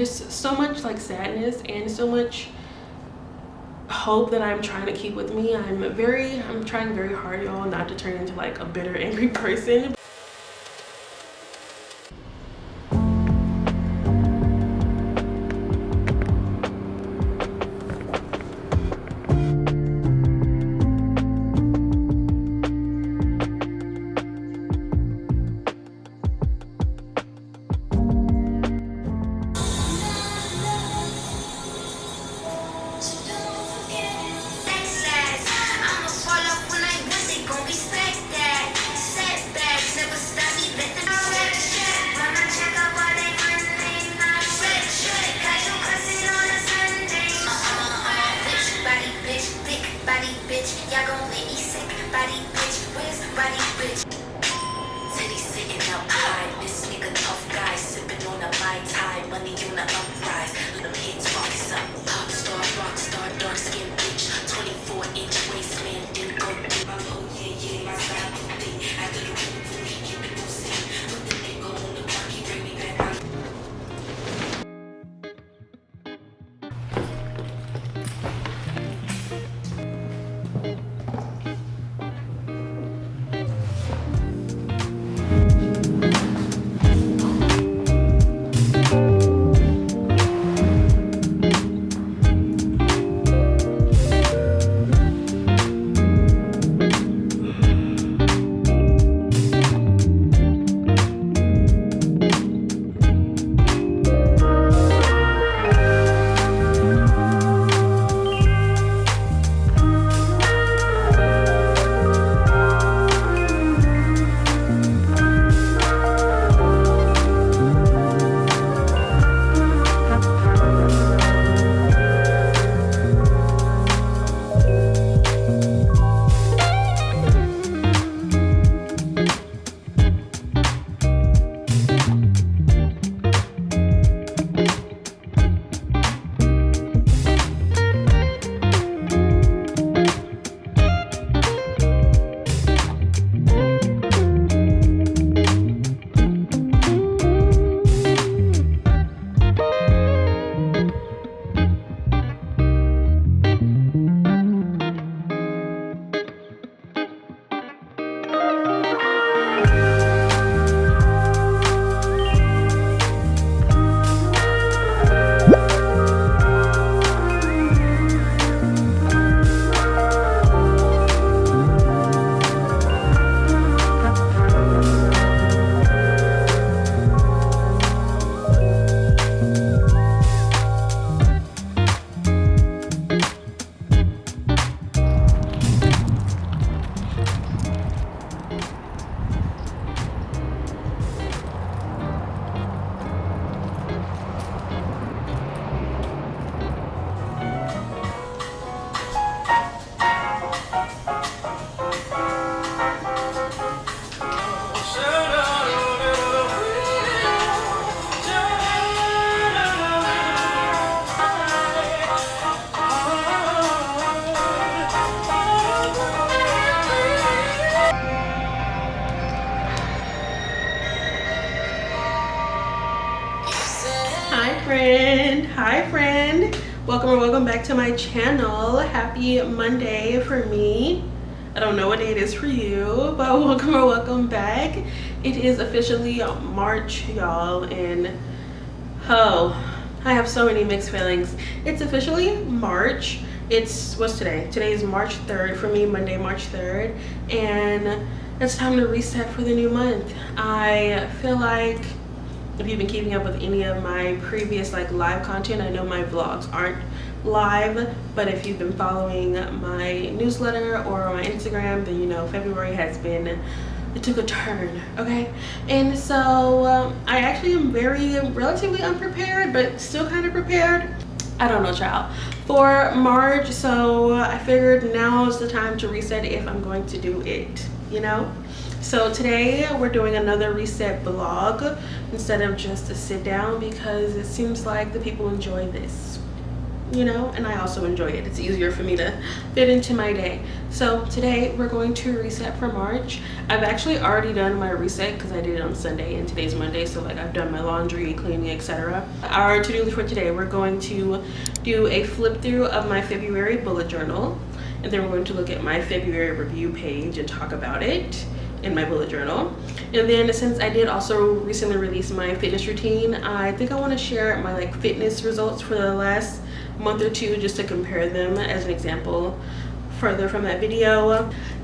There's so much like sadness and so much hope that I'm trying to keep with me. I'm trying very hard, y'all, not to turn into like a bitter, angry person. Hi friend, welcome back to my channel. Happy Monday for me. I don't know what day it is for you, but welcome back. It is officially March, y'all, and I have so many mixed feelings. It's officially March. What's today? Today is March 3rd for me, Monday, March 3rd, and it's time to reset for the new month. I feel like if you've been keeping up with any of my previous like live content, I know my vlogs aren't live, but if you've been following my newsletter or my Instagram, then you know February it took a turn, okay? And so I actually am relatively unprepared, but still kind of prepared. I don't know, child, for March. So I figured now is the time to reset if I'm going to do it, you know? So today we're doing another reset vlog instead of just a sit down, because it seems like the people enjoy this. you know, and I also enjoy it. It's easier for me to fit into my day. So today we're going to reset for March. I've actually already done my reset because I did it on Sunday and today's Monday. So like I've done my laundry, cleaning, etc. Our to-do list for today, we're going to do a flip through of my February bullet journal. And then we're going to look at my February review page and talk about it in my bullet journal. And then since I did also recently release my fitness routine, I think I want to share my like fitness results for the last month or two, just to compare them as an example further from that video.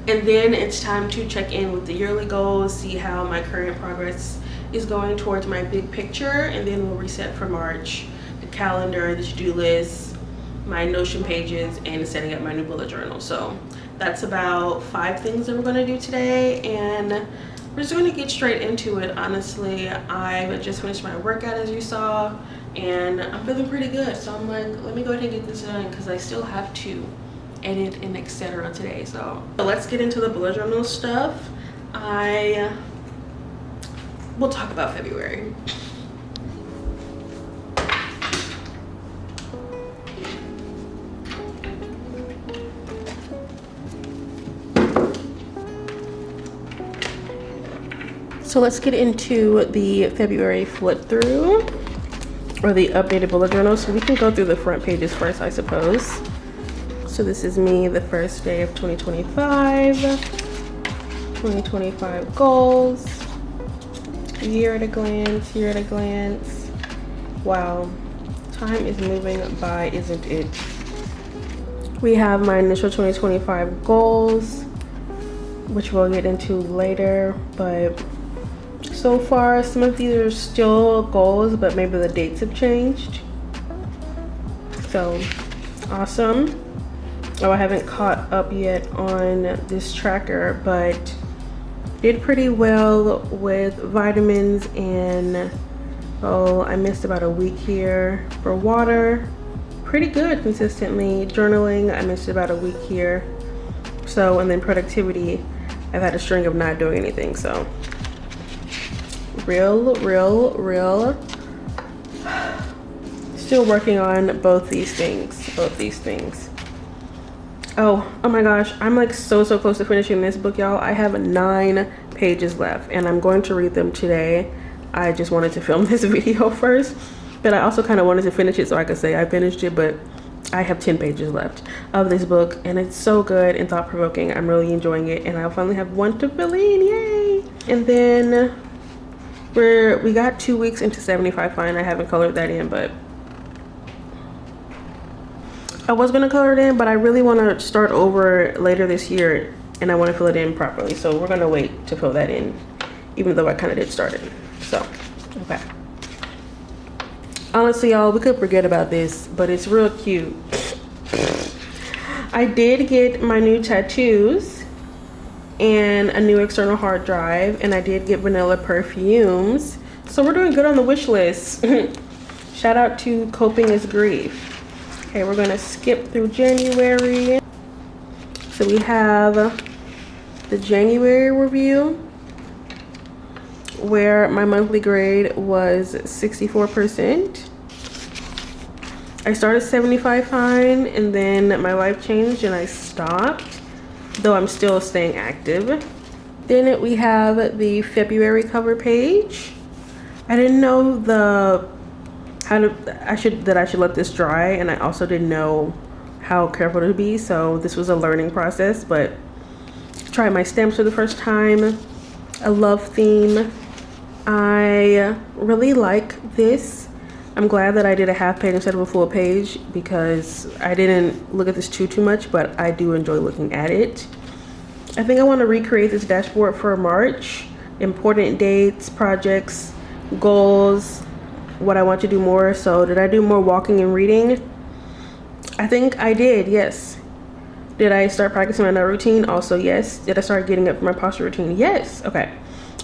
And then it's time to check in with the yearly goals, see how my current progress is going towards my big picture, and then we'll reset for March, the calendar, the to-do list, my Notion pages, and setting up my new bullet journal. So that's about 5 things that we're going to do today, and we're just going to get straight into it. Honestly, I've just finished my workout, as you saw, and I'm feeling pretty good. So I'm like, let me go ahead and get this done because I still have to edit and etc. today. So let's get into the bullet journal stuff. We'll talk about February. So let's get into the February flip through, or the updated bullet journal. So we can go through the front pages first, I suppose. So this is me, the first day of 2025. 2025 goals. Year at a glance, year at a glance. Wow, time is moving by, isn't it? We have my initial 2025 goals, which we'll get into later, but so far some of these are still goals, but maybe the dates have changed. So awesome. Oh, I haven't caught up yet on this tracker, but did pretty well with vitamins, and I missed about a week here. For water, pretty good consistently. Journaling, I missed about a week here. So, and then productivity, I've had a string of not doing anything. So real still working on both these things. Oh my gosh, I'm like so close to finishing this book, y'all. I have 9 pages left and I'm going to read them today. I just wanted to film this video first, but I also kind of wanted to finish it so I could say I finished it. But I have 10 pages left of this book and it's so good and thought-provoking. I'm really enjoying it, and I finally have one to fill in. Yay! And then we got 2 weeks into 75 Fine. I haven't colored that in, but I was gonna color it in, but I really want to start over later this year and I want to fill it in properly. So we're gonna wait to fill that in, even though I kind of did start it. So, okay. Honestly, y'all, we could forget about this, but it's real cute. I did get my new tattoos and a new external hard drive, and I did get vanilla perfumes. So we're doing good on the wish list. Shout out to Coping is Grief. Okay, we're gonna skip through January. So we have the January review, where my monthly grade was 64%. I started 75 Fine and then my life changed and I stopped, though I'm still staying active. Then we have the February cover page. I didn't know that I should let this dry, and I also didn't know how careful to be, so this was a learning process. But tried my stamps for the first time. A love theme. I really like this. I'm glad that I did a half page instead of a full page because I didn't look at this too much, but I do enjoy looking at it. I think I want to recreate this dashboard for March. Important dates, projects, goals, what I want to do more. So did I do more walking and reading? I think I did, yes. Did I start practicing my night routine? Also, yes. Did I start getting up for my posture routine? Yes. Okay.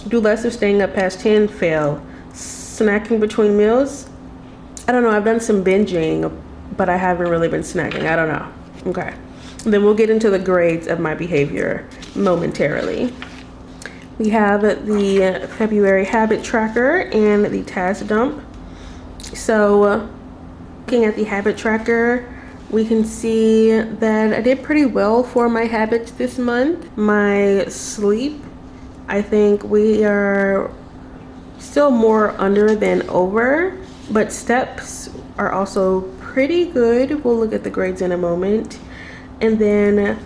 Do less of staying up past 10? Fail. Snacking between meals? I don't know. I've done some binging, but I haven't really been snacking. I don't know. Okay. Then we'll get into the grades of my behavior momentarily. We have the February habit tracker and the task dump. So looking at the habit tracker, we can see that I did pretty well for my habits this month. My sleep, I think we are still more under than over, but steps are also pretty good. We'll look at the grades in a moment. And then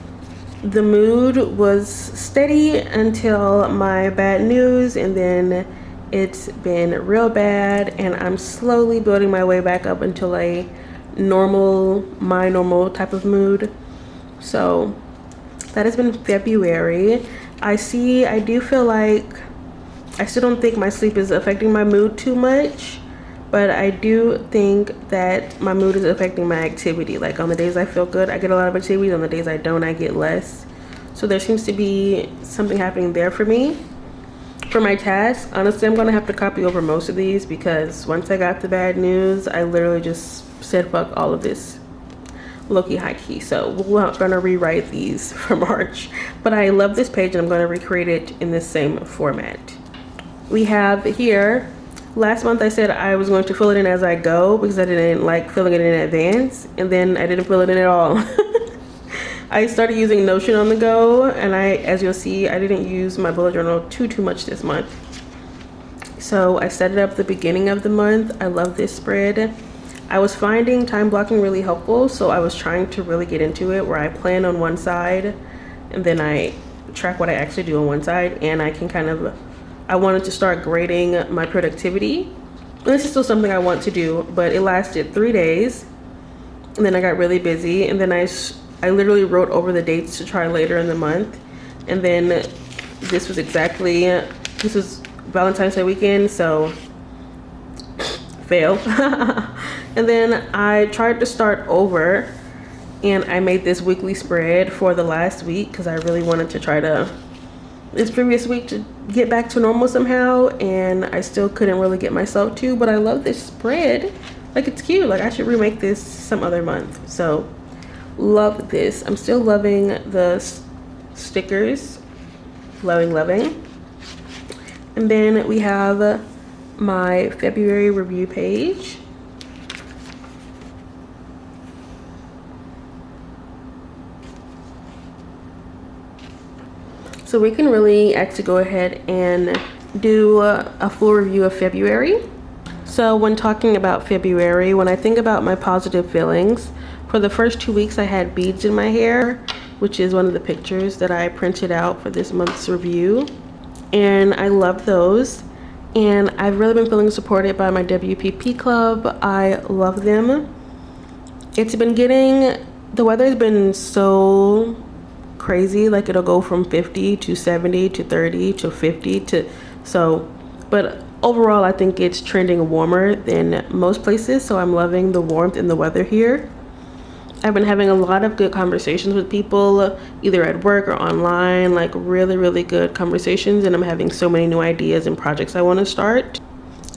the mood was steady until my bad news, and then it's been real bad, and I'm slowly building my way back up until my normal type of mood. So that has been February. I do feel like I still don't think my sleep is affecting my mood too much, but I do think that my mood is affecting my activity. Like on the days I feel good, I get a lot of activity. On the days I don't, I get less. So there seems to be something happening there for me. For my tasks, honestly, I'm gonna have to copy over most of these, because once I got the bad news, I literally just said fuck all of this, low-key, high-key. So we're gonna rewrite these for March. But I love this page, and I'm gonna recreate it in the same format. We have here, last month I said I was going to fill it in as I go because I didn't like filling it in advance, and then I didn't fill it in at all. I started using Notion on the go, and as you'll see, I didn't use my bullet journal too much this month. So I set it up the beginning of the month. I love this spread. I was finding time blocking really helpful, so I was trying to really get into it, where I plan on one side and then I track what I actually do on one side, and I can I wanted to start grading my productivity. And this is still something I want to do, but it lasted 3 days, and then I got really busy, and then I literally wrote over the dates to try later in the month. And then this was Valentine's Day weekend, so fail. And then I tried to start over, and I made this weekly spread for the last week because I really wanted to try this previous week to get back to normal somehow, and I still couldn't really get myself to. But I love this spread. Like, it's cute. Like, I should remake this some other month. So love this. I'm still loving the stickers. Loving. And then we have my February review page. So we can really actually go ahead and do a full review of February. So when talking about February, when I think about my positive feelings, for the first 2 weeks I had beads in my hair, which is one of the pictures that I printed out for this month's review. And I love those. And I've really been feeling supported by my WPP club. I love them. The weather's been so crazy. Like, it'll go from 50 to 70 to 30 to 50 but overall I think it's trending warmer than most places, so I'm loving the warmth and the weather here. I've been having a lot of good conversations with people, either at work or online, like really good conversations, and I'm having so many new ideas and projects I want to start.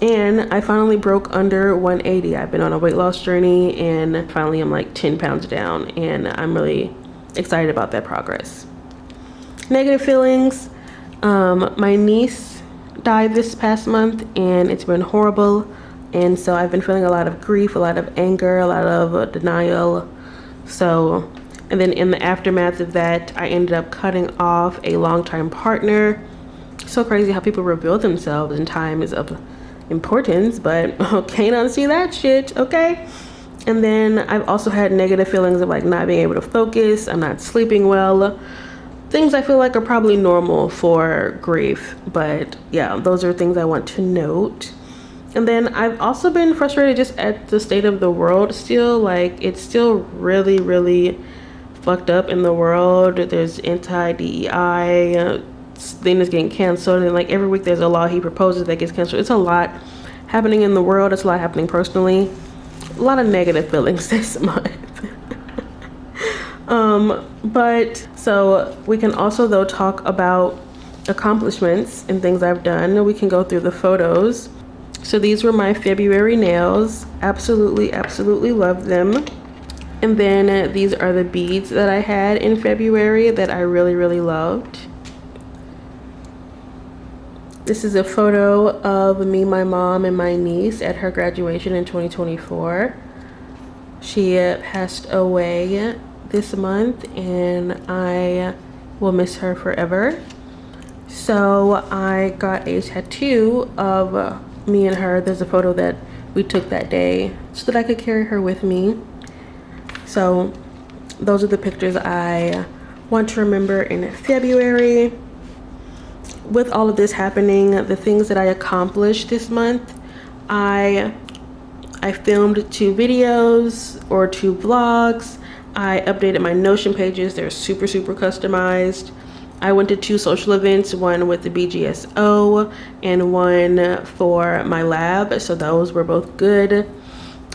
And I finally broke under 180. I've been on a weight loss journey, and finally I'm like 10 pounds down, and I'm really excited about that progress. Negative feelings. My niece died this past month, and it's been horrible, and so I've been feeling a lot of grief, a lot of anger, a lot of denial. So, and then in the aftermath of that, I ended up cutting off a longtime partner. So crazy how people reveal themselves, and time is of importance, but can't unsee that shit, okay? And then I've also had negative feelings of like not being able to focus. I'm not sleeping well. Things I feel like are probably normal for grief, but yeah, those are things I want to note. And then I've also been frustrated just at the state of the world still. Like, it's still really fucked up in the world. There's anti-DEI thing is getting canceled, and like every week there's a law he proposes that gets canceled. It's a lot happening in the world. It's a lot happening personally. A lot of negative feelings this month. But so we can also though talk about accomplishments and things I've done. We can go through the photos. So these were my February nails. Absolutely love them. And then these are the beads that I had in February that I really loved. This is a photo of me, my mom, and my niece at her graduation in 2024. She passed away this month, and I will miss her forever. So I got a tattoo of me and her. There's a photo that we took that day so that I could carry her with me. So those are the pictures I want to remember in February. With all of this happening, the things that I accomplished this month, I filmed 2 videos or 2 vlogs. I updated my Notion pages. They're super customized. I went to 2 social events, one with the BGSO and one for my lab, so those were both good.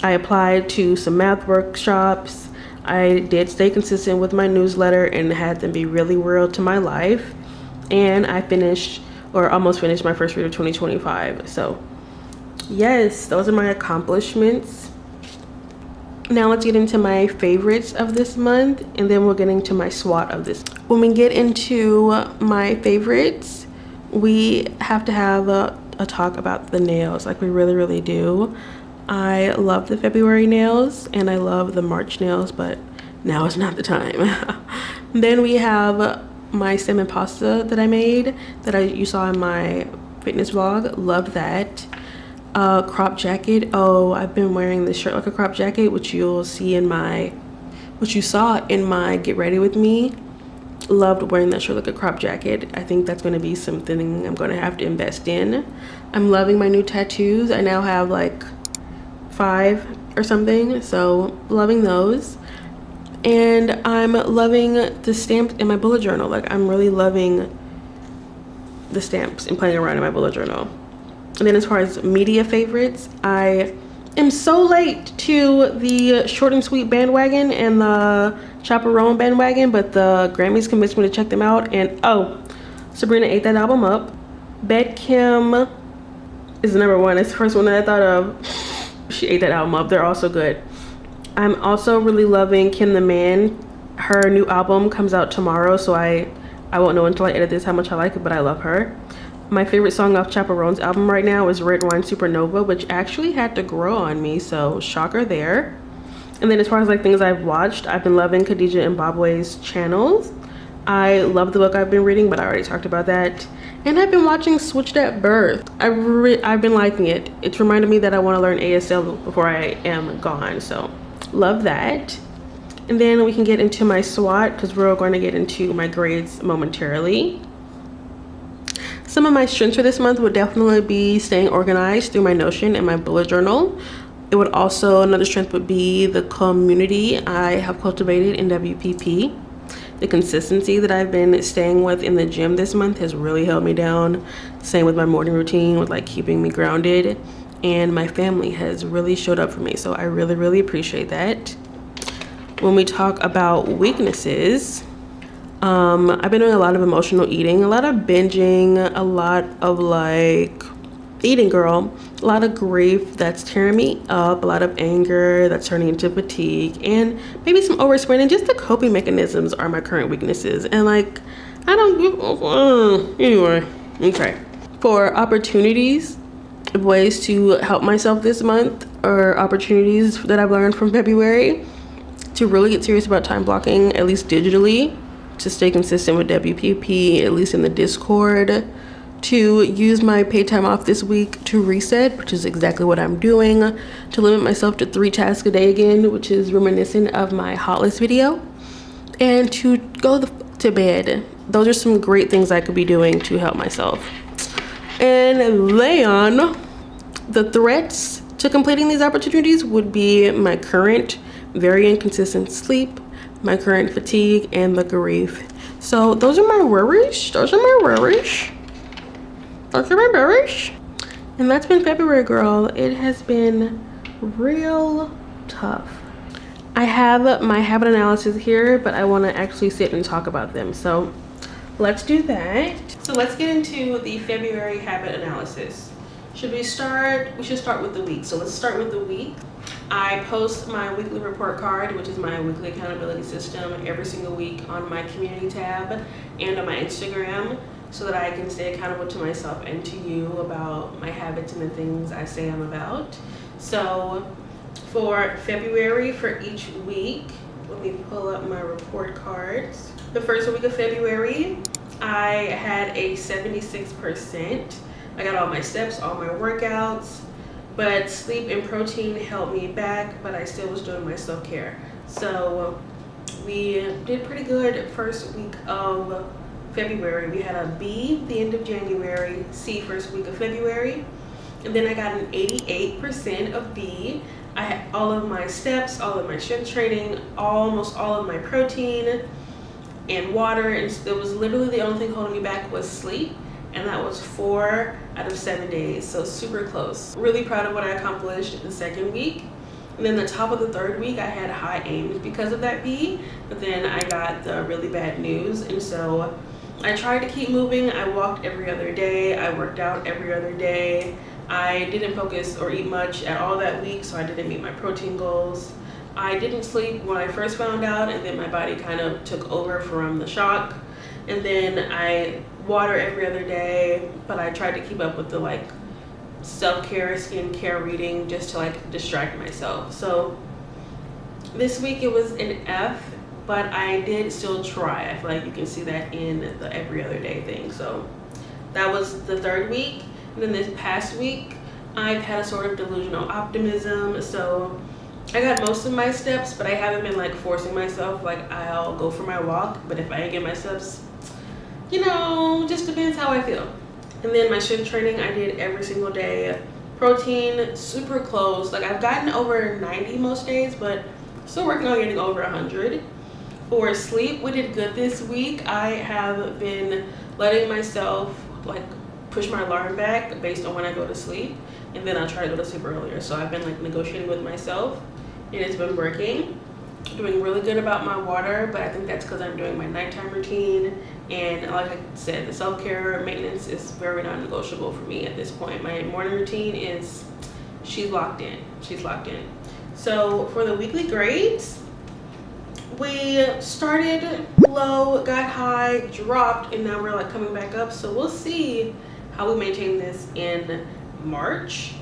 I applied to some math workshops. I did stay consistent with my newsletter and had them be really real to my life. And I finished, or almost finished, my first read of 2025. So yes, those are my accomplishments. Now let's get into my favorites of this month, and then we'll get into my SWOT of this. When we get into my favorites, we have to have a talk about the nails. Like, we really do. I love the February nails and I love the March nails, but now is not the time. Then we have my salmon pasta that I made that you saw in my fitness vlog. Love that. Crop jacket. Oh, I've been wearing this shirt like a crop jacket, which you saw in my get ready with me. Loved wearing that shirt like a crop jacket. I think that's going to be something I'm going to have to invest in. I'm loving my new tattoos. I now have like 5 or something, so loving those. And I'm loving the stamps in my bullet journal. Like, I'm really loving the stamps and playing around in my bullet journal. And then as far as media favorites, I am so late to the Short and Sweet bandwagon and the Chaperone bandwagon, but the Grammys convinced me to check them out. And oh, Sabrina ate that album up. Bet Kim is number 1. It's the first one that I thought of. She ate that album up. They're also good. I'm also really loving Kim the Man. Her new album comes out tomorrow, so I won't know until I edit this how much I like it, but I love her. My favorite song off Chaperone's album right now is Red Wine Supernova, which actually had to grow on me, so shocker there. And then as far as like things I've watched, I've been loving Khadija Mbabwe's channels. I love the book I've been reading, but I already talked about that. And I've been watching Switched at Birth. I've been liking it. It's reminded me that I want to learn ASL before I am gone, so love that. And then we can get into my SWOT, because we're going to get into my grades momentarily. Some of my strengths for this month would definitely be staying organized through my Notion and my bullet journal. It would also, another strength would be the community I have cultivated in WPP. The consistency that I've been staying with in the gym this month has really held me down. Same with my morning routine, with like keeping me grounded. And my family has really showed up for me, so I really appreciate that. When we talk about weaknesses, I've been doing a lot of emotional eating, a lot of binging, a lot of like eating girl, a lot of grief that's tearing me up, a lot of anger that's turning into fatigue, and maybe some overspending. Just the coping mechanisms are my current weaknesses, and like I don't give anyway. Okay, for opportunities, ways to help myself this month, or opportunities that I've learned from February, to really get serious about time blocking, at least digitally, to stay consistent with WPP, at least in the Discord, to use my paid time off this week to reset, which is exactly what I'm doing, to limit myself to 3 tasks a day again, which is reminiscent of my hot list video, and to go to bed. Those are some great things I could be doing to help myself. And then the threats to completing these opportunities would be my current very inconsistent sleep, my current fatigue, and the grief. So those are my worries. And that's been February, girl. It has been real tough. I have my habit analysis here, but I want to actually sit and talk about them. So let's do that. So let's get into the February habit analysis. Should we start? We should start with the week. So let's start with the week. I post my weekly report card, which is my weekly accountability system, every single week on my community tab and on my Instagram, so that I can stay accountable to myself and to you about my habits and the things I say I'm about. So For February, for each week, let me pull up my report cards. The first week of February, I had a 76%. I got all my steps, all my workouts, but sleep and protein held me back, but I still was doing my self-care. So we did pretty good first week of February. We had a B the end of January, C first week of February, and then I got an 88% of B. I had all of my steps, all of my strength training, almost all of my protein and water, and it was literally the only thing holding me back was sleep, and that was 4 out of 7 days, so super close. Really proud of what I accomplished the second week. And then the top of the third week, I had high aims because of that B, but then I got the really bad news, and so I tried to keep moving. I walked every other day, I worked out every other day. I didn't focus or eat much at all that week, so I didn't meet my protein goals. I didn't sleep when I first found out, and then my body kind of took over from the shock. And then I water every other day, but I tried to keep up with the like self-care, skincare, reading, just to like distract myself. So this week it was an F, but I did still try. I feel like you can see that in the every other day thing. So that was the third week. And then this past week, I've had a sort of delusional optimism. So I got most of my steps, but I haven't been like forcing myself. Like I'll go for my walk, but if I ain't get my steps, you know, just depends how I feel. And then my strength training, I did every single day. Protein, super close. Like I've gotten over 90 most days, but still working on getting over 100. For sleep, we did good this week. I have been letting myself like push my alarm back based on when I go to sleep, and then I'll try to go to sleep earlier. So I've been like negotiating with myself, and it's been working. Doing really good about my water, but I think that's because I'm doing my nighttime routine, and like I said, the self-care maintenance is very non-negotiable for me at this point. My morning routine is, she's locked in. So for the weekly grades, we started low, got high, dropped, and now we're like coming back up. So we'll see how we maintain this in March.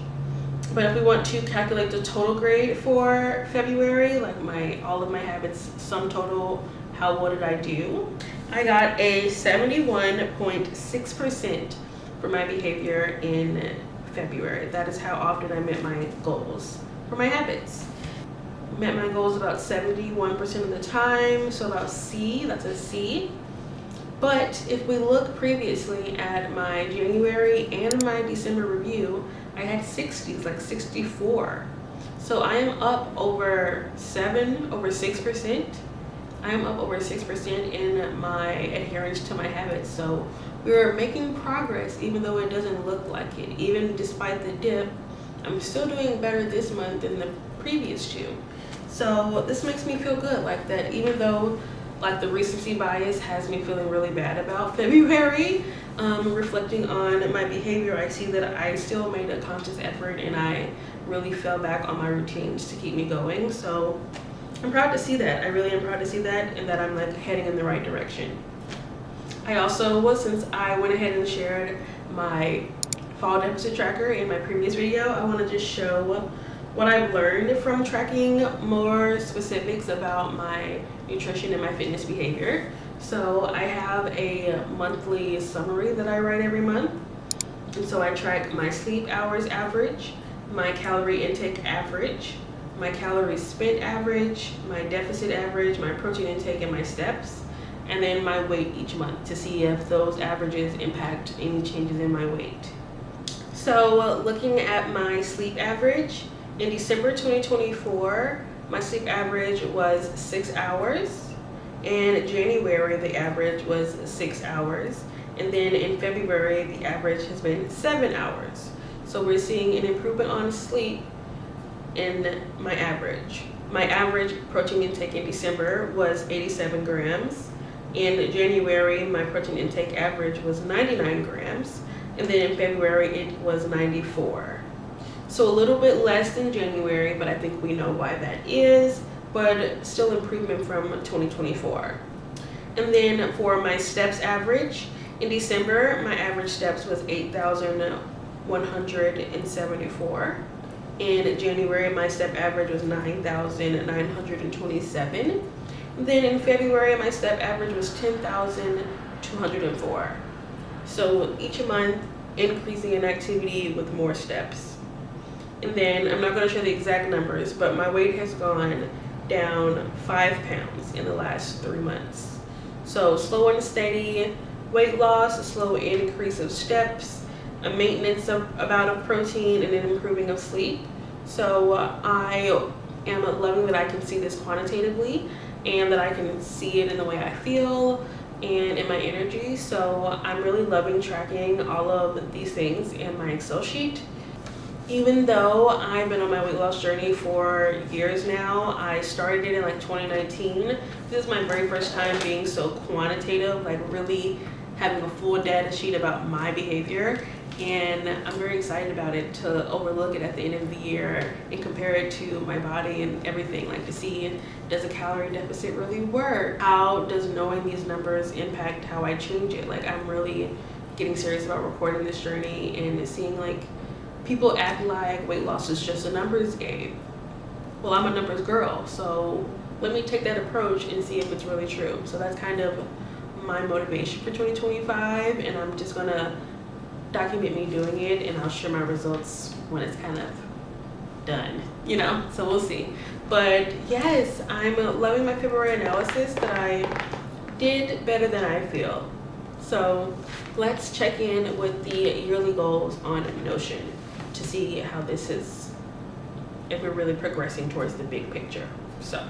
But if we want to calculate the total grade for February, like all of my habits, sum total, what did I do? I got a 71.6% for my behavior in February. That is how often I met my goals for my habits. Met my goals about 71% of the time, so about C, that's a C. But if we look previously at my January and my December review, I had 60s, like 64. So I am up over 6%. I am up over 6% in my adherence to my habits. So we're making progress, even though it doesn't look like it. Even despite the dip, I'm still doing better this month than the previous two. So this makes me feel good, like that, even though like the recency bias has me feeling really bad about February. Reflecting on my behavior, I see that I still made a conscious effort and I really fell back on my routines to keep me going. So I'm proud to see that. I really am proud to see that, and that I'm like heading in the right direction. I also, since I went ahead and shared my fall deficit tracker in my previous video, I want to just show what I've learned from tracking more specifics about my nutrition and my fitness behavior. So I have a monthly summary that I write every month. And so I track my sleep hours average, my calorie intake average, my calories spent average, my deficit average, my protein intake, and my steps, and then my weight each month to see if those averages impact any changes in my weight. So looking at my sleep average, in December 2024, my sleep average was 6 hours. In January, the average was 6 hours. And then in February, the average has been 7 hours. So we're seeing an improvement on sleep in my average. My average protein intake in December was 87 grams. In January, my protein intake average was 99 grams. And then in February, it was 94. So a little bit less than January, but I think we know why that is, but still improvement from 2024. And then for my steps average, in December, my average steps was 8,174. In January, my step average was 9,927. Then in February, my step average was 10,204. So each month, increasing in activity with more steps. And then I'm not going to show the exact numbers, but my weight has gone down 5 pounds in the last 3 months. So slow and steady weight loss, a slow increase of steps, a maintenance amount of protein, and an improving of sleep. So I am loving that I can see this quantitatively and that I can see it in the way I feel and in my energy. So I'm really loving tracking all of these things in my Excel sheet. Even though I've been on my weight loss journey for years now, I started it in like 2019. This is my very first time being so quantitative, like really having a full data sheet about my behavior. And I'm very excited about it, to overlook it at the end of the year and compare it to my body and everything, like to see, does a calorie deficit really work? How does knowing these numbers impact how I change it? Like, I'm really getting serious about recording this journey and seeing like people act like weight loss is just a numbers game. Well, I'm a numbers girl, so let me take that approach and see if it's really true. So that's kind of my motivation for 2025, and I'm just gonna document me doing it, and I'll share my results when it's kind of done, you know, so we'll see. But yes, I'm loving my February analysis that I did better than I feel. So let's check in with the yearly goals on Notion to see how this is, if we're really progressing towards the big picture. So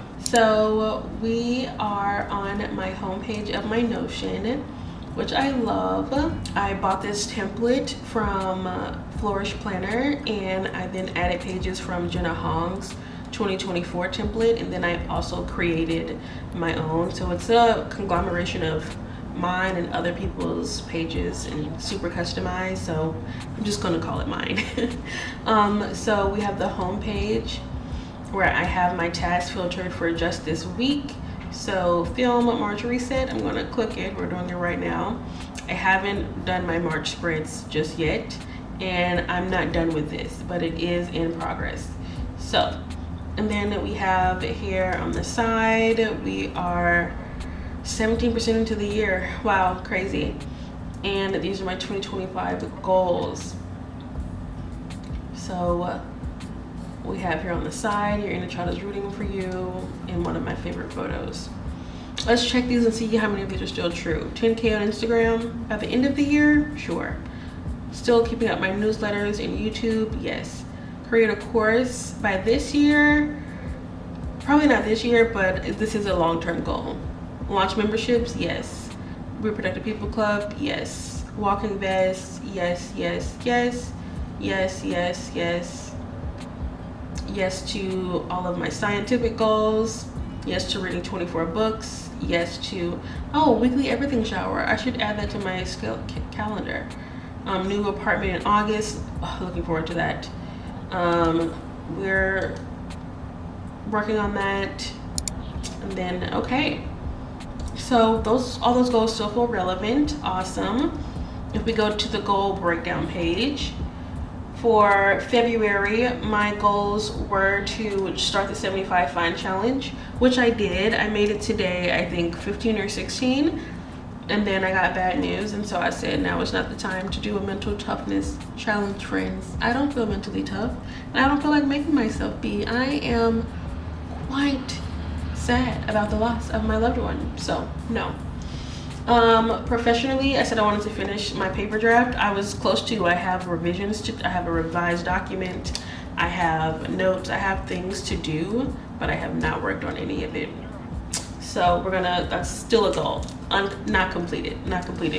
we are on my homepage of my Notion, which I love. I bought this template from Flourish Planner, and I then added pages from Jenna Hong's 2024 template, and then I also created my own. So it's a conglomeration of mine and other people's pages and super customized, so I'm just gonna call it mine. So we have the home page where I have my tasks filtered for just this week. So film March reset, I'm gonna click it, we're doing it right now. I haven't done my March spreads just yet, and I'm not done with this, but it is in progress. So, and then we have here on the side, we are 17% into the year. Wow, crazy. And these are my 2025 goals. So we have here on the side, your inner child is rooting for you, in one of my favorite photos. Let's check these and see how many of these are still true. 10K on Instagram at the end of the year, sure. Still keeping up my newsletters and YouTube, yes. Create a course by this year, probably not this year, but this is a long-term goal. Launch memberships, yes. Reproductive People Club, yes. Walking vests, yes, yes, yes. Yes, yes, yes. Yes to all of my scientific goals. Yes to reading 24 books. Yes to, weekly everything shower. I should add that to my calendar. New apartment in August. Looking forward to that. We're working on that. And then, okay. So all those goals still feel relevant. Awesome. If we go to the goal breakdown page, for February, my goals were to start the 75 Fine Challenge, which I did. I made it today, I think 15 or 16, and then I got bad news, and so I said now is not the time to do a mental toughness challenge, friends. I don't feel mentally tough, and I don't feel like making myself be. I am quite sad about the loss of my loved one, so no. Professionally, I said I wanted to finish my paper draft. I was close to. I have revisions to, I have a revised document, I have notes, I have things to do, but I have not worked on any of it. So that's still a goal, not completed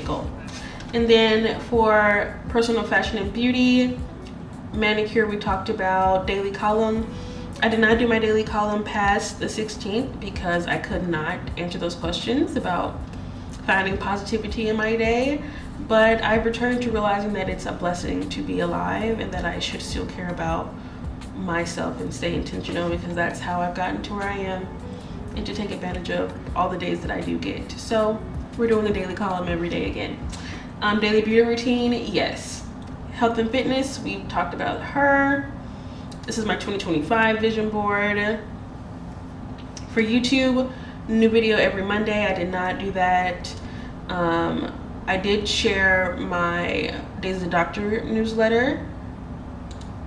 goal. And then for personal fashion and beauty, manicure, we talked about daily column. I did not do my daily column past the 16th because I could not answer those questions about finding positivity in my day, but I've returned to realizing that it's a blessing to be alive and that I should still care about myself and stay intentional, because that's how I've gotten to where I am, and to take advantage of all the days that I do get. So we're doing the daily column every day again. Daily beauty routine, yes. Health and fitness, we talked about her. This is my 2025 vision board. For YouTube, new video every Monday. I did not do that. I did share my Days of the Doctor newsletter.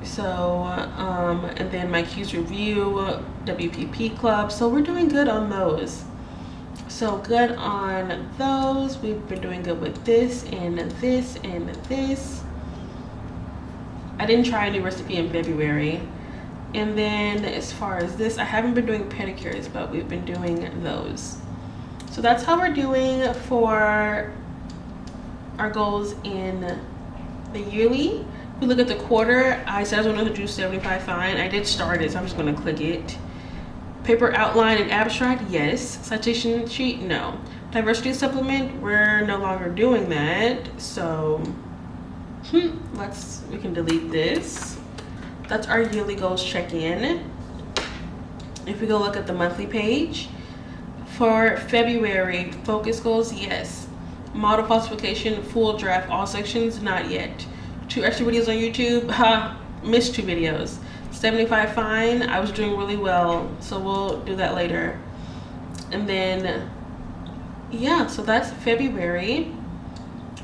So, and then my Q's Review, WPP Club. So we're doing good on those. So good on those. We've been doing good with this and this and this. I didn't try a new recipe in February. And then as far as this, I haven't been doing pedicures, but we've been doing those. So that's how we're doing for our goals in the yearly. If we look at the quarter, I said I was going to do 75 fine. I did start it, so I'm just going to click it. Paper outline and abstract, yes. Citation sheet, no. Diversity supplement, we're no longer doing that. So we can delete this. That's our yearly goals check-in. If we go look at the monthly page, for February, focus goals, yes. Model falsification, full draft, all sections, not yet. 2 extra videos on YouTube, missed 2 videos. 75 fine, I was doing really well, so we'll do that later. And then, yeah, so that's February.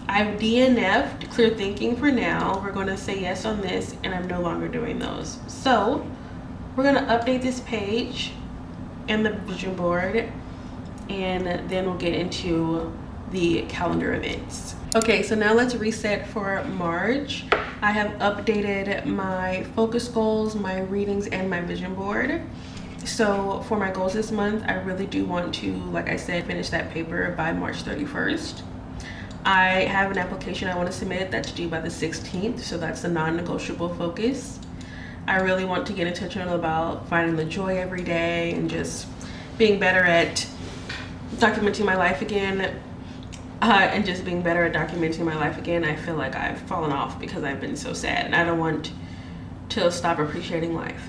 I've DNF'd clear thinking for now. We're going to say yes on this, and I'm no longer doing those. So we're going to update this page and the vision board, and then we'll get into the calendar events. Okay, so now let's reset for March. I have updated my focus goals, my readings, and my vision board. So for my goals this month, I really do want to, like I said, finish that paper by March 31st. I have an application I want to submit that's due by the 16th, so that's the non-negotiable focus. I really want to get intentional about finding the joy every day and just being better at documenting my life again. And just being better at documenting my life again. I feel like I've fallen off because I've been so sad, and I don't want to stop appreciating life.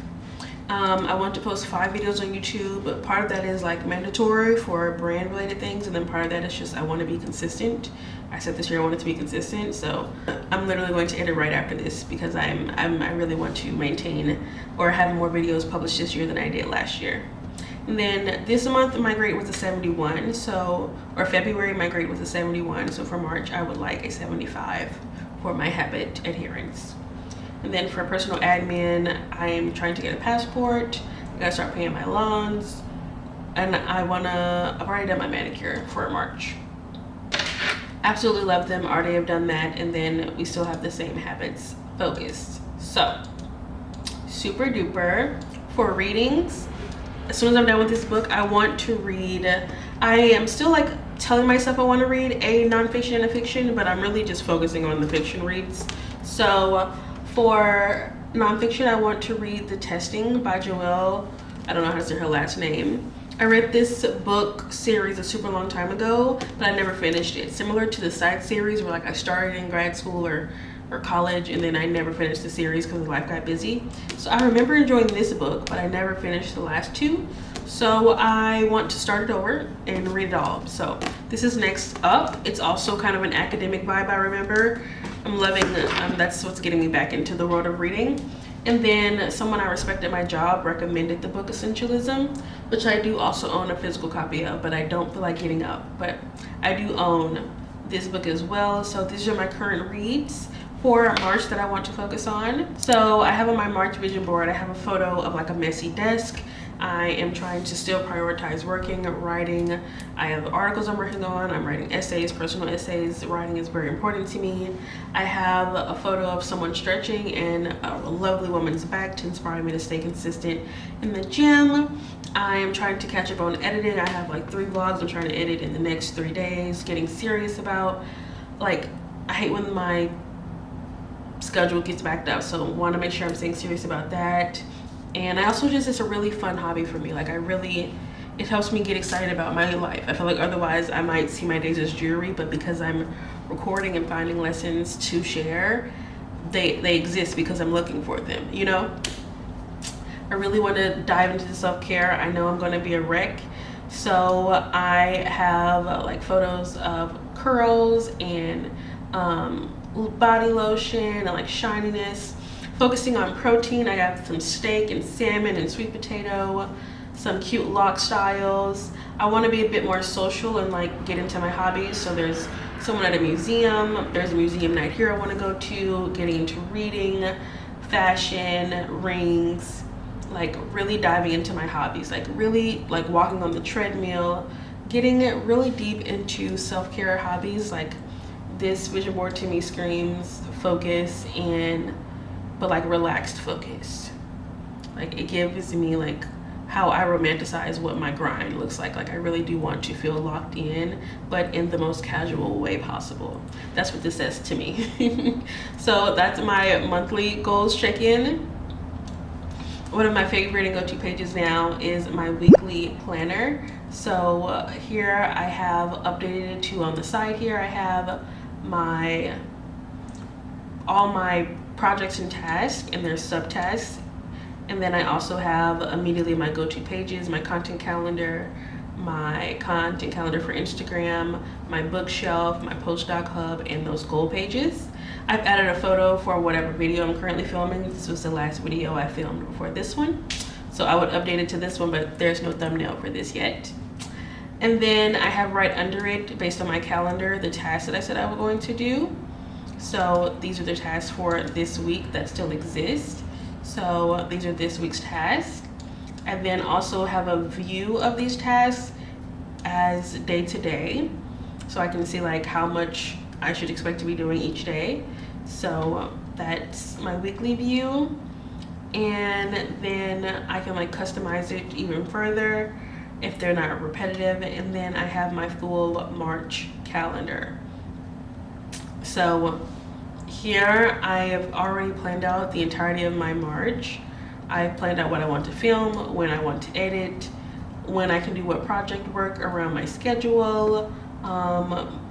I want to post 5 videos on YouTube, but part of that is like mandatory for brand related things, and then part of that is just I want to be consistent. I said this year I wanted to be consistent, so I'm literally going to edit right after this because I really want to maintain or have more videos published this year than I did last year. And then this month my grade was a 71, so, or February my grade was a 71, so for March I would like a 75 for my habit adherence. And then for personal admin, I am trying to get a passport. I gotta start paying my loans, and I've already done my manicure for March. Absolutely love them, already have done that, and then we still have the same habits focused. So super duper. For readings, as soon as I'm done with this book, I want to read. I am still like telling myself I want to read a nonfiction and a fiction, but I'm really just focusing on the fiction reads. So for nonfiction, I want to read The Testing by Joelle. I don't know how to say her last name. I read this book series a super long time ago, but I never finished it. Similar to the side series where like I started in grad school or college, and then I never finished the series because life got busy. So I remember enjoying this book, but I never finished the last 2. So I want to start it over and read it all. So this is next up. It's also kind of an academic vibe, I remember. I'm loving that's what's getting me back into the world of reading. And then someone I respect at my job recommended the book Essentialism, which I do also own a physical copy of, but I don't feel like getting up. But I do own this book as well. So these are my current reads for March that I want to focus on. So I have on my March vision board, I have a photo of like a messy desk. I am trying to still prioritize working, writing. I have articles I'm working on. I'm writing essays, personal essays. Writing is very important to me. I have a photo of someone stretching and a lovely woman's back to inspire me to stay consistent in the gym. I am trying to catch up on editing. I have like 3 vlogs I'm trying to edit in the next 3 days. Getting serious about, like, I hate when my schedule gets backed up, so want to make sure I'm staying serious about that. And I also just, it's a really fun hobby for me. Like it helps me get excited about my life. I feel like otherwise I might see my days as dreary, but because I'm recording and finding lessons to share, they exist because I'm looking for them, you know? I really want to dive into the self-care. I know I'm going to be a wreck. So I have like photos of curls and body lotion and like shininess. focusing on protein. I have some steak and salmon and sweet potato, some cute log styles. I want to be a bit more social and like get into my hobbies. So there's someone at a museum. There's a museum night here I want to go to. Getting into reading, fashion, rings, like really diving into my hobbies, like really like walking on the treadmill, getting really deep into self-care hobbies. Like this vision board to me screams focus, but like relaxed focus. Like it gives me like how I romanticize what my grind looks like. Like I really do want to feel locked in, but in the most casual way possible. That's what this says to me. So that's my monthly goals check-in. One of my favorite and go-to pages now is my weekly planner. So here I have updated it to, on the side here I have all my projects and tasks and their subtasks. And then I also have immediately my go-to pages, my content calendar for Instagram, my bookshelf, my Postdoc Hub, and those goal pages. I've added a photo for whatever video I'm currently filming. This was the last video I filmed before this one. So I would update it to this one, but there's no thumbnail for this yet. And then I have right under it, based on my calendar, the tasks that I said I was going to do. So these are the tasks for this week that still exist. So these are this week's tasks. I then also have a view of these tasks as day to day. So I can see like how much I should expect to be doing each day. So that's my weekly view. And then I can like customize it even further if they're not repetitive. And then I have my full March calendar. So here I have already planned out the entirety of my March. I've planned out what I want to film, when I want to edit, when I can do what project work around my schedule.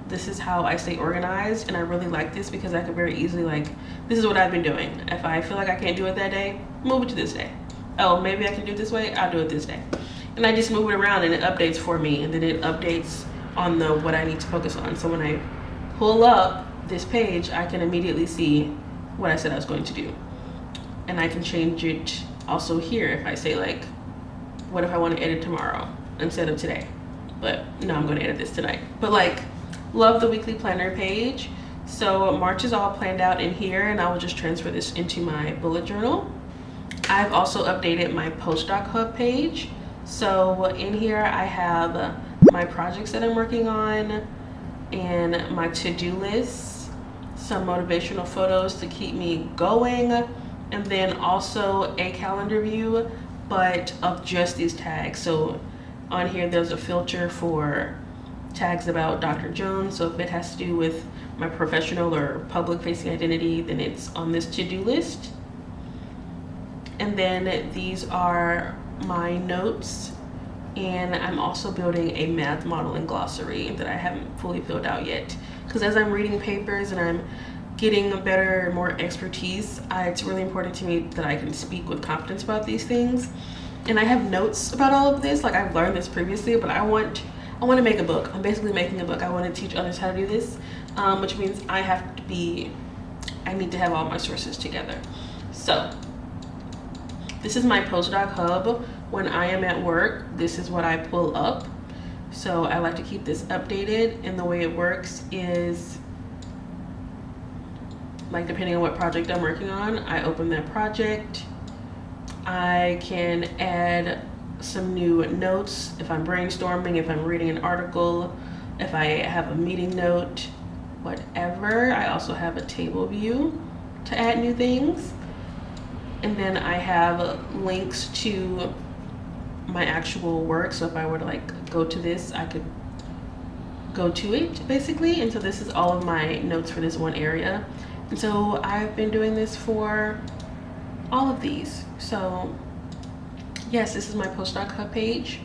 This is how I stay organized, and I really like this because I can very easily like, this is what I've been doing. If I feel like I can't do it that day, move it to this day. Oh, maybe I can do it this way, I'll do it this day. And I just move it around and it updates for me, and then it updates on what I need to focus on. So when I pull up this page, I can immediately see what I said I was going to do. And I can change it also here if I say like, what if I want to edit tomorrow instead of today? But no, I'm going to edit this tonight. But like, love the weekly planner page. So March is all planned out in here, and I will just transfer this into my bullet journal. I've also updated my Postdoc Hub page. So in here I have my projects that I'm working on and my to-do list, some motivational photos to keep me going, and then also a calendar view, but of just these tags. So on here there's a filter for tags about Dr. Jones. So if it has to do with my professional or public facing identity, then it's on this to-do list. And then these are my notes, and I'm also building a math model and glossary that I haven't fully filled out yet, because as I'm reading papers and I'm getting a better, more expertise, it's really important to me that I can speak with confidence about these things. And I have notes about all of this. Like I've learned this previously, but I want to make a book. I'm basically making a book. I want to teach others how to do this, which means I need to have all my sources together. So this is my Postdoc Hub. When I am at work, this is what I pull up. So I like to keep this updated, and the way it works is like, depending on what project I'm working on, I open that project. I can add some new notes if I'm brainstorming, if I'm reading an article, if I have a meeting note, whatever. I also have a table view to add new things. And then I have links to my actual work. So if I were to like go to this, I could go to it basically. And so this is all of my notes for this one area. And so I've been doing this for all of these. So yes, this is my Postdoc Hub page.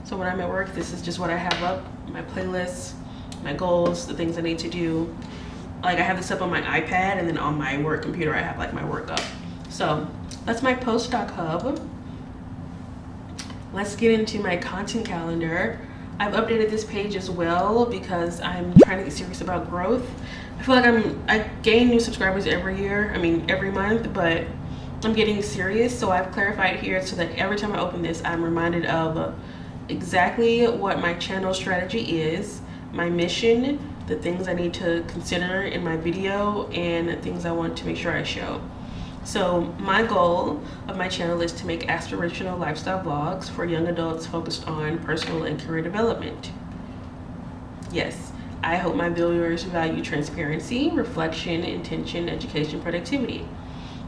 So when I'm at work, this is just what I have up, my playlists, my goals, the things I need to do. Like I have this up on my iPad, and then on my work computer, I have like my work up. So that's my Postdoc Hub. Let's get into my content calendar. I've updated this page as well because I'm trying to get serious about growth. I feel like I gain new subscribers every year, every month, but I'm getting serious, so I've clarified here so that every time I open this, I'm reminded of exactly what my channel strategy is, my mission, the things I need to consider in my video, and things I want to make sure I show. So my goal of my channel is to make aspirational lifestyle vlogs for young adults focused on personal and career development. Yes, I hope my viewers value transparency, reflection, intention, education, productivity.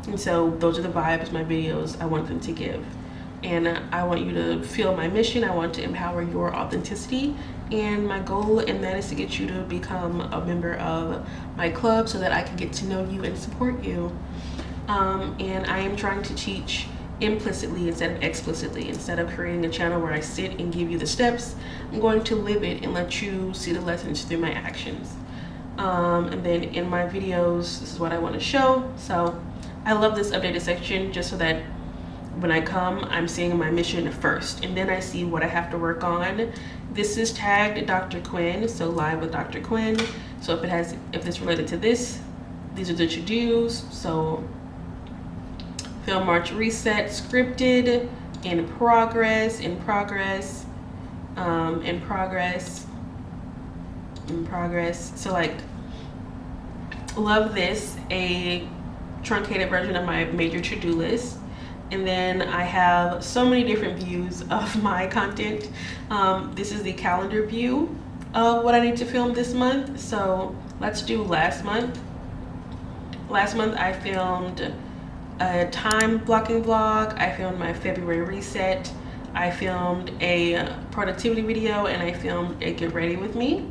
And so those are the vibes my videos I want them to give. And I want you to feel my mission. I want to empower your authenticity. And my goal in that is to get you to become a member of my club so that I can get to know you and support you. And I am trying to teach implicitly instead of explicitly. Instead of creating a channel where I sit and give you the steps, I'm going to live it and let you see the lessons through my actions. And then in my videos, this is what I want to show. So I love this updated section just so that when I come, I'm seeing my mission first, and then I see what I have to work on. This is tagged Dr. Quin, so live with Dr. Quin. So if it's related to this, these are the to-dos. So film March reset, scripted, in progress, So like, love this, a truncated version of my major to-do list. And then I have so many different views of my content. This is the calendar view of what I need to film this month. So let's do last month. Last month I filmed a time blocking vlog. I filmed my February reset. I filmed a productivity video, and I filmed a get ready with me.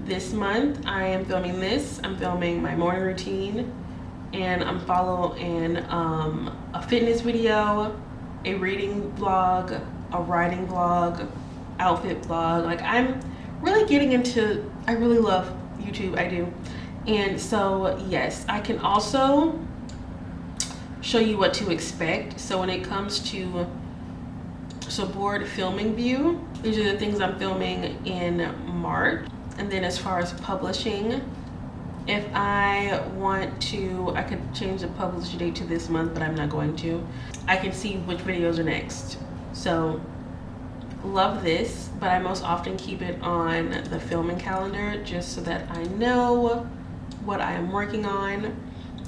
This month I am filming this. I'm filming my morning routine, and I'm following a fitness video, a reading vlog, a writing vlog, outfit vlog. Like, I'm really getting into, I really love YouTube, I do. And so yes, I can also show you what to expect. So when it comes to board filming view, these are the things I'm filming in March. And then as far as publishing, if I want to, I could change the publish date to this month, but I'm not going to. I can see which videos are next. So love this, but I most often keep it on the filming calendar just so that I know what I am working on.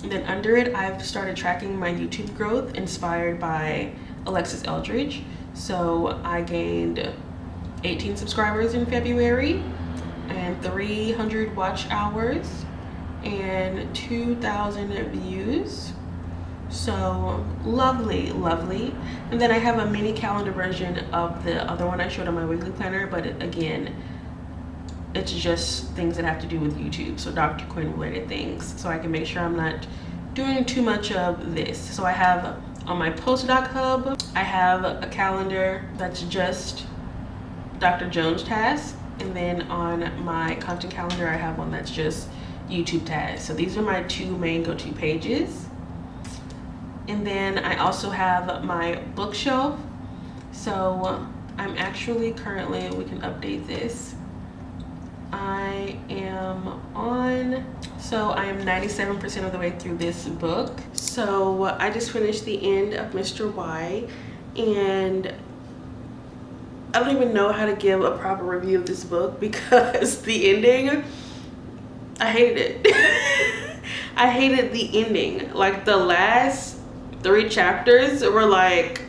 And then under it, I've started tracking my YouTube growth inspired by Alexis Eldridge. So I gained 18 subscribers in February and 300 watch hours and 2,000 views. So lovely. And then I have a mini calendar version of the other one I showed on my weekly planner, but again, it's just things that have to do with YouTube, so Dr. Quin related things, so I can make sure I'm not doing too much of this. So I have on my Postdoc Hub, I have a calendar that's just Dr. Jones tasks, and then on my content calendar I have one that's just YouTube tasks. So these are my two main go-to pages. And then I also have my bookshelf. So I'm actually currently, we can update this, I am 97% of the way through this book. So I just finished the end of Mr. Y, and I don't even know how to give a proper review of this book because the ending, I hated it. I hated the ending. Like, the last 3 chapters were like,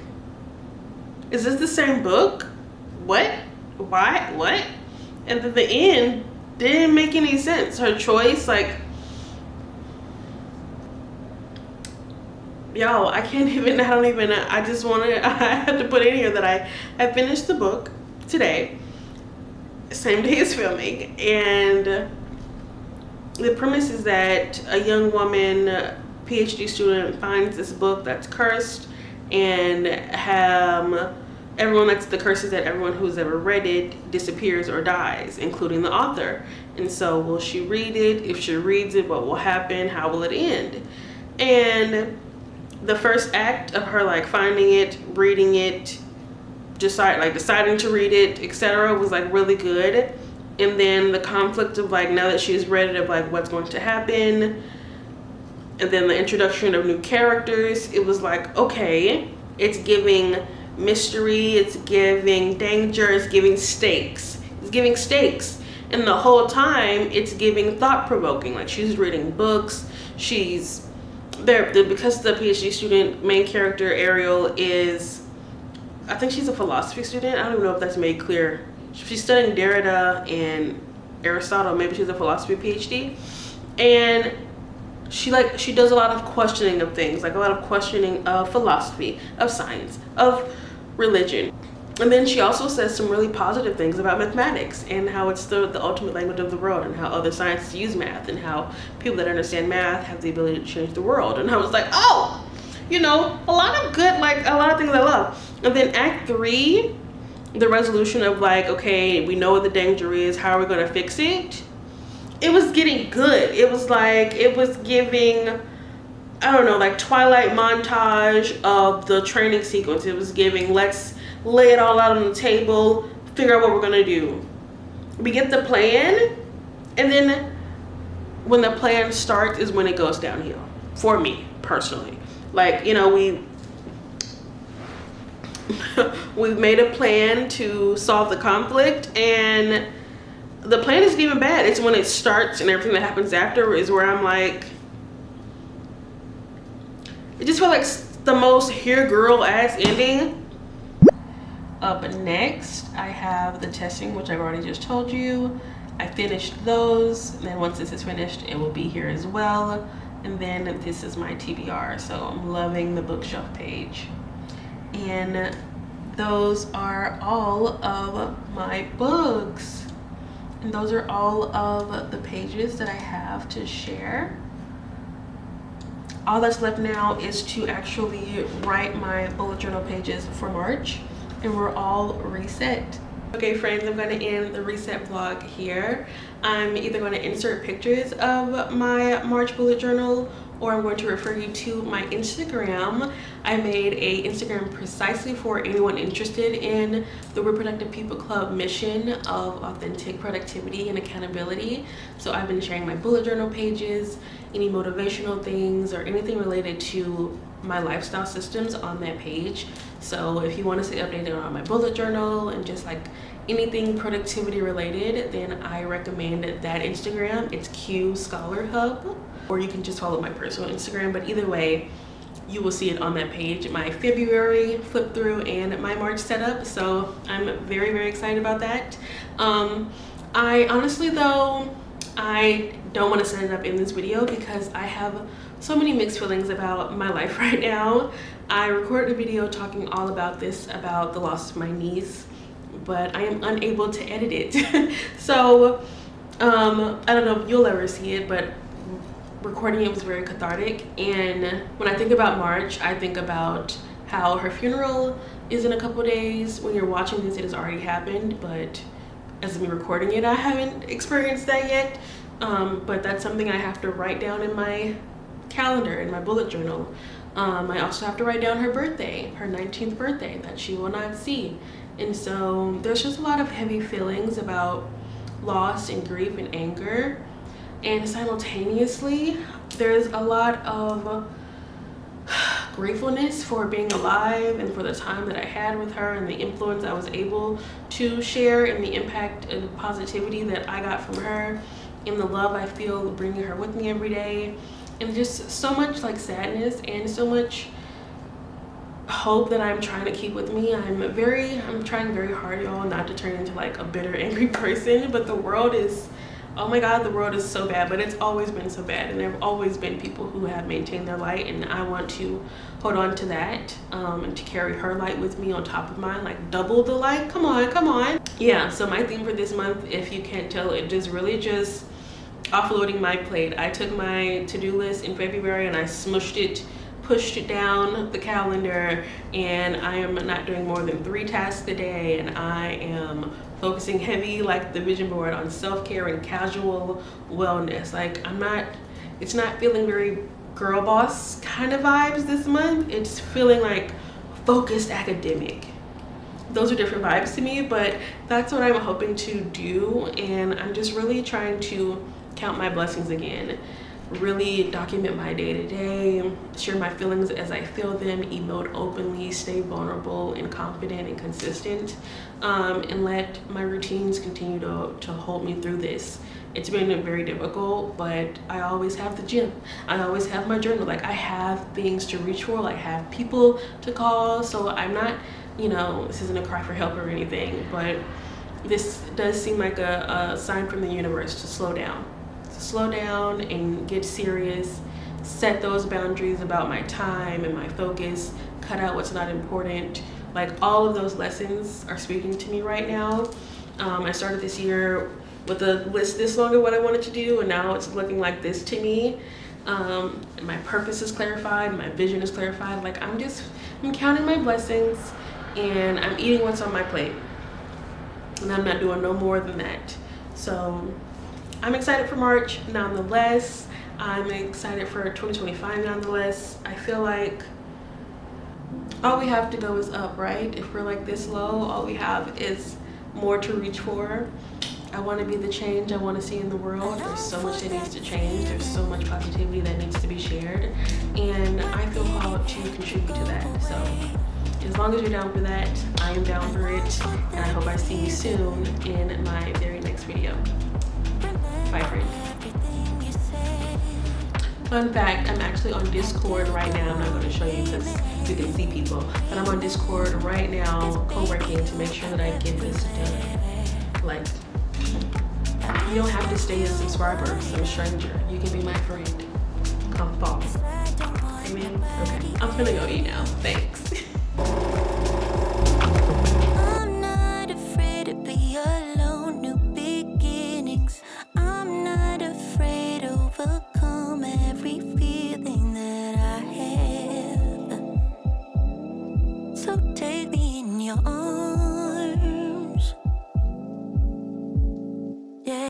is this the same book? What? Why? What? And then the end didn't make any sense. Her choice, like, y'all, I just want to, I have to put in here that I finished the book today, same day as filming, and the premise is that a young woman, PhD student, finds this book that's cursed, and everyone that's the curse is that everyone who's ever read it disappears or dies, including the author. And so will she read it? If she reads it, what will happen? How will it end? And the first act of her like finding it, reading it, deciding to read it, etc., was like really good. And then the conflict of like, now that she's read it, of like what's going to happen, And then the introduction of new characters, it was like, okay, it's giving mystery, it's giving danger, it's giving stakes. It's giving stakes. And the whole time, it's giving thought-provoking. Like, she's reading books, she's there, because the PhD student main character, Ariel, is, I think she's a philosophy student. I don't even know if that's made clear. She's studying Derrida and Aristotle. Maybe she's a philosophy PhD. And she does a lot of questioning of things, like a lot of questioning of philosophy, of science, of religion. And then she also says some really positive things about mathematics and how it's the ultimate language of the world, and how other sciences use math, and how people that understand math have the ability to change the world. And I was like, oh, you know, a lot of good, like a lot of things I love. And then Act 3, the resolution of like, okay, we know what the danger is, how are we going to fix it? It was getting good. It was like, it was giving, I don't know, like Twilight montage of the training sequence. It was giving, let's lay it all out on the table, figure out what we're gonna do. We get the plan, and then when the plan starts is when it goes downhill, for me personally. Like, you know, we've made a plan to solve the conflict, and the plan isn't even bad. It's when it starts and everything that happens after is where I'm like, it just felt like the most here girl ass ending. Up next, I have the testing, which I've already just told you. I finished those, and then once this is finished, it will be here as well. And then this is my TBR, so I'm loving the bookshelf page. And those are all of my books. And those are all of the pages that I have to share. All that's left now is to actually write my bullet journal pages for March, and we're all reset. Okay friends, I'm going to end the reset vlog here. I'm either going to insert pictures of my March bullet journal, or I'm going to refer you to my Instagram. I made a Instagram precisely for anyone interested in the Reproductive People Club mission of authentic productivity and accountability. So I've been sharing my bullet journal pages, any motivational things, or anything related to my lifestyle systems on that page. So if you want to stay updated on my bullet journal and just like anything productivity related, then I recommend that Instagram. It's qscholarhub, or you can just follow my personal Instagram, but either way you will see it on that page. My February flip through and my March setup, so I'm very, very excited about that. I honestly though, I don't want to set it up in this video because I have so many mixed feelings about my life right now. I recorded a video talking all about this, about the loss of my niece, but I am unable to edit it. So I don't know if you'll ever see it, but recording it was very cathartic. And when I think about March, I think about how her funeral is in a couple days. When you're watching this, it has already happened, but as me recording it, I haven't experienced that yet. But that's something I have to write down in my calendar, in my bullet journal. I also have to write down her birthday, her 19th birthday, that she will not see. And so there's just a lot of heavy feelings about loss and grief and anger. And simultaneously, there's a lot of gratefulness for being alive and for the time that I had with her and the influence I was able to share and the impact and positivity that I got from her and the love I feel bringing her with me every day. And just so much like sadness and so much hope that I'm trying to keep with me. I'm trying very hard, y'all, not to turn into like a bitter, angry person, but the world is, oh my God, the world is so bad, but it's always been so bad. And there have always been people who have maintained their light, and I want to hold on to that and to carry her light with me on top of mine, like double the light. Come on, come on. Yeah, so my theme for this month, if you can't tell, it just really just offloading my plate. I took my to-do list in February and I smushed it, pushed it down the calendar, and I am not doing more than 3 tasks a day, and I am focusing heavy like the vision board on self-care and casual wellness. Like it's not feeling very girl boss kind of vibes this month. It's feeling like focused academic. Those are different vibes to me, but that's what I'm hoping to do. And I'm just really trying to count my blessings again. really document my day-to-day, share my feelings as I feel them, emote openly, stay vulnerable and confident and consistent, and let my routines continue to hold me through this. It's been very difficult, but I always have the gym. I always have my journal. Like, I have things to reach for. Like, I have people to call. So I'm not, you know, this isn't a cry for help or anything, but this does seem like a sign from the universe to slow down. To slow down and get serious, set those boundaries about my time and my focus, cut out what's not important. Like, all of those lessons are speaking to me right now. I started this year with a list this long of what I wanted to do, and now it's looking like this to me. My purpose is clarified, my vision is clarified. Like, I'm counting my blessings, and I'm eating what's on my plate, and I'm not doing no more than that. So I'm excited for March nonetheless. I'm excited for 2025 nonetheless. I feel like all we have to go is up, right? If we're like this low, all we have is more to reach for. I want to be the change I want to see in the world. There's so much that needs to change. There's so much positivity that needs to be shared. And I feel called to contribute to that. So as long as you're down for that, I am down for it. And I hope I see you soon in my very next video. Bye, friend. Fun fact, I'm actually on Discord right now. I'm not going to show you because you can see people. But I'm on Discord right now, co-working to make sure that I get this done. Like, you don't have to stay a subscriber, some stranger. You can be my friend. Come follow. Amen? Okay, I'm gonna go eat now. Thanks.